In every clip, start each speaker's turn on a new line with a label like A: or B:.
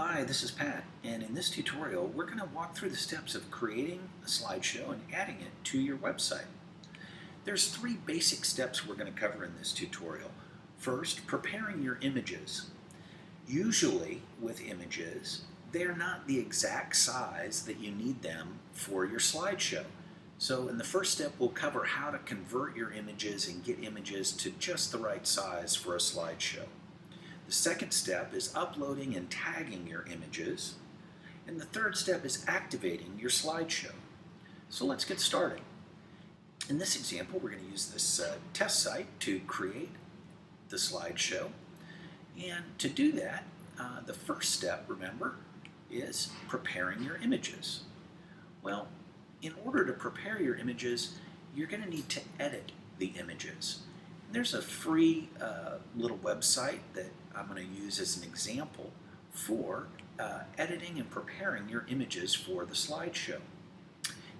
A: Hi, this is Pat, and in this tutorial we're going to walk through the steps of creating a slideshow and adding it to your website. There's three basic steps we're going to cover in this tutorial. First, preparing your images. Usually with images, they're not the exact size that you need them for your slideshow. So in the first step we'll cover how to convert your images and get images to just the right size for a slideshow. The second step is uploading and tagging your images. And the third step is activating your slideshow. So let's get started. In this example, we're going to use this test site to create the slideshow. And to do that, the first step, remember, is preparing your images. Well, in order to prepare your images, you're going to need to edit the images. There's a free little website that I'm going to use as an example for editing and preparing your images for the slideshow.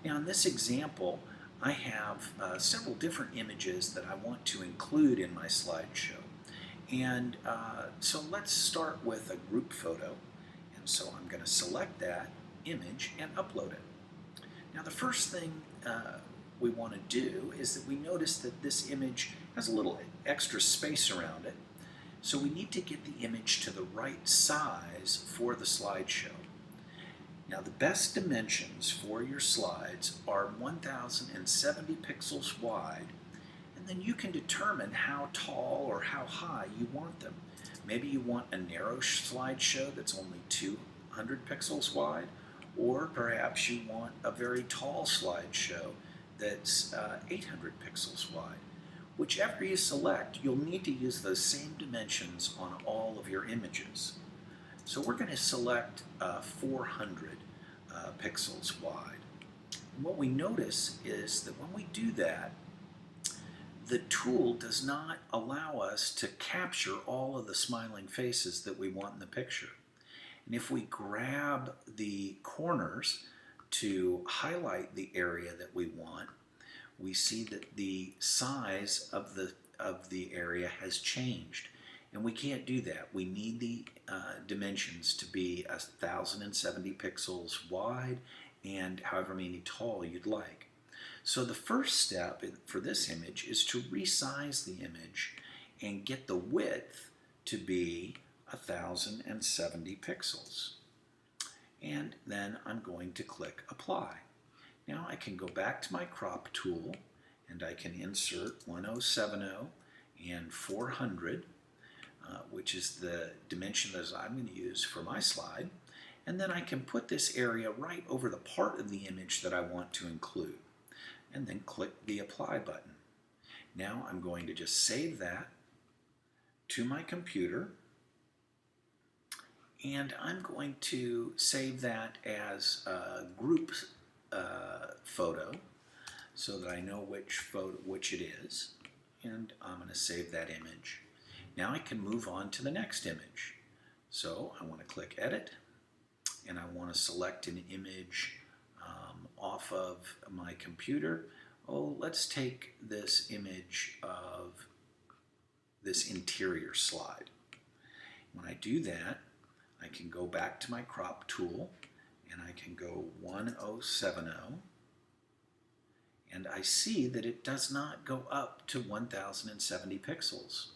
A: Now in this example, I have several different images that I want to include in my slideshow. And so let's start with a group photo. And so I'm going to select that image and upload it. Now the first thing we want to do is that we notice that this image has a little extra space around it. So we need to get the image to the right size for the slideshow. Now the best dimensions for your slides are 1070 pixels wide, and then you can determine how tall or how high you want them. Maybe you want a narrow slideshow that's only 200 pixels wide, or perhaps you want a very tall slideshow that's 800 pixels wide. Whichever you select, you'll need to use those same dimensions on all of your images. So we're going to select 400 pixels wide. And what we notice is that when we do that, the tool does not allow us to capture all of the smiling faces that we want in the picture. And if we grab the corners to highlight the area that we want, we see that the size of the area has changed. And we can't do that. We need the dimensions to be 1070 pixels wide and however many tall you'd like. So the first step for this image is to resize the image and get the width to be 1070 pixels. And then I'm going to click Apply. Now I can go back to my crop tool and I can insert 1070 and 400, which is the dimension that I'm going to use for my slide. And then I can put this area right over the part of the image that I want to include. And then click the Apply button. Now I'm going to just save that to my computer. And I'm going to save that as a group photo so that I know which it is, and I'm going to save that image. Now I can move on to the next image. So I want to click Edit, and I want to select an image off of my computer. Oh, let's take this image of this interior slide. When I do that, I can go back to my crop tool and I can go 1070, and I see that it does not go up to 1070 pixels.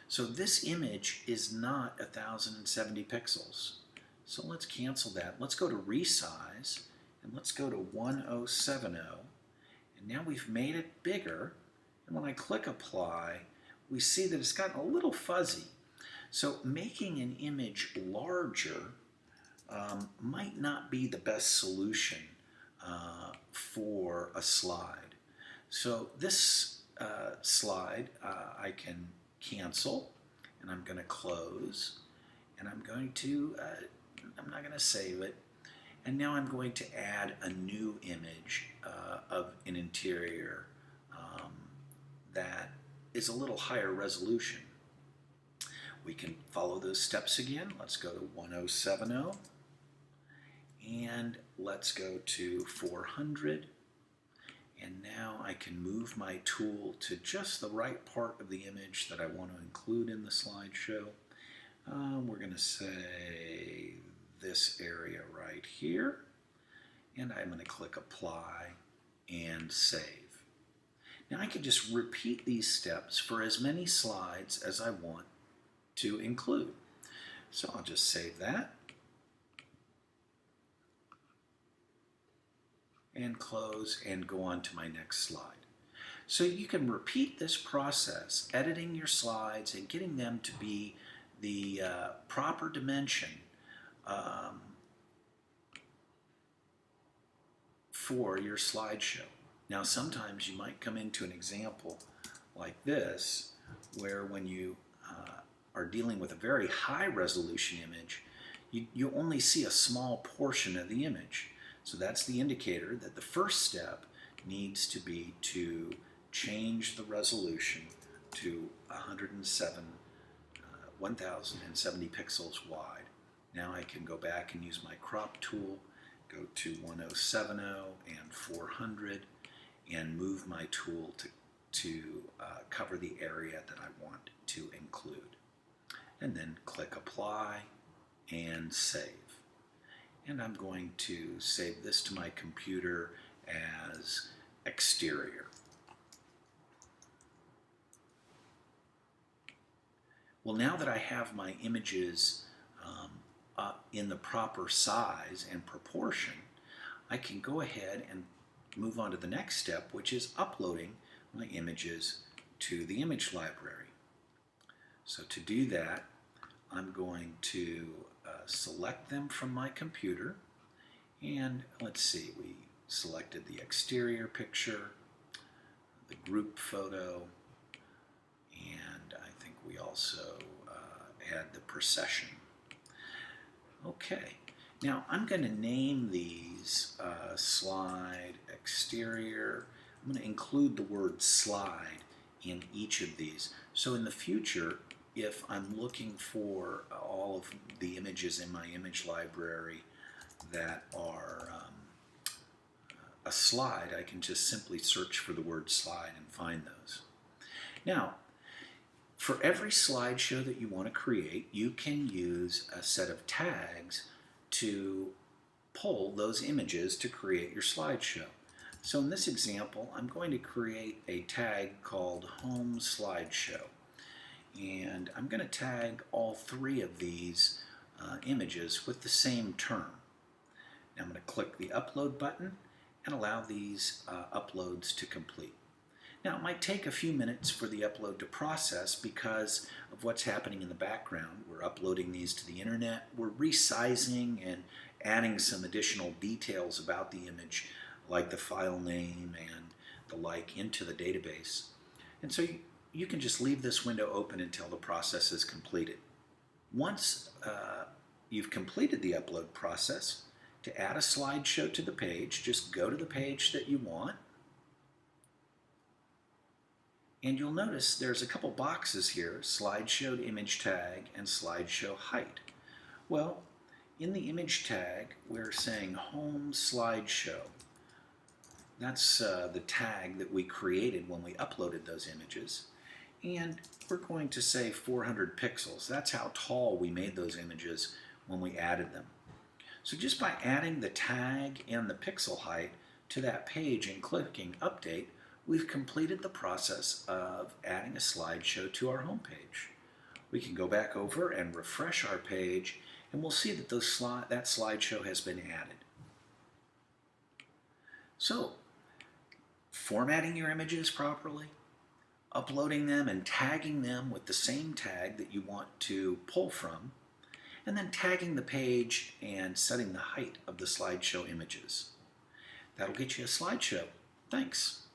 A: So this image is not 1070 pixels. So let's cancel that. Let's go to Resize, and let's go to 1070, and now we've made it bigger, and when I click Apply, we see that it's gotten a little fuzzy. So making an image larger might not be the best solution for a slide. So this slide I can cancel, and I'm going to close, and I'm not going to save it, and now I'm going to add a new image of an interior that is a little higher resolution. We can follow those steps again. Let's go to 1070, and let's go to 400, and now I can move my tool to just the right part of the image that I want to include in the slideshow. We're going to say this area right here, and I'm going to click Apply and Save. Now I can just repeat these steps for as many slides as I want to include. So I'll just save that and close and go on to my next slide. So you can repeat this process, editing your slides and getting them to be the proper dimension for your slideshow. Now sometimes you might come into an example like this where when you are dealing with a very high resolution image, you only see a small portion of the image. So that's the indicator that the first step needs to be to change the resolution to 1070 pixels wide. Now I can go back and use my crop tool, go to 1070 and 400 and move my tool to cover the area that I want to include. And then click Apply and Save. And I'm going to save this to my computer as exterior. Well, now that I have my images in the proper size and proportion, I can go ahead and move on to the next step, which is uploading my images to the image library. So to do that, I'm going to select them from my computer, and let's see, we selected the exterior picture, the group photo, and I think we also had the procession. Okay, now I'm going to name these slide exterior. I'm going to include the word slide in each of these. So in the future, if I'm looking for all of the images in my image library that are a slide, I can just simply search for the word slide and find those. Now, for every slideshow that you want to create, you can use a set of tags to pull those images to create your slideshow. So in this example, I'm going to create a tag called Home Slideshow. And I'm going to tag all three of these images with the same term. Now I'm going to click the Upload button and allow these uploads to complete. Now it might take a few minutes for the upload to process because of what's happening in the background. We're uploading these to the internet, we're resizing and adding some additional details about the image like the file name and the like into the database. And so you can just leave this window open until the process is completed. Once you've completed the upload process, to add a slideshow to the page, just go to the page that you want. And you'll notice there's a couple boxes here, slideshow image tag and slideshow height. Well, in the image tag, we're saying Home Slideshow. That's the tag that we created when we uploaded those images. And we're going to say 400 pixels. That's how tall we made those images when we added them. So just by adding the tag and the pixel height to that page and clicking Update, we've completed the process of adding a slideshow to our home page. We can go back over and refresh our page, and we'll see that that slideshow has been added. So, formatting your images properly, uploading them and tagging them with the same tag that you want to pull from, and then tagging the page and setting the height of the slideshow images. That'll get you a slideshow. Thanks.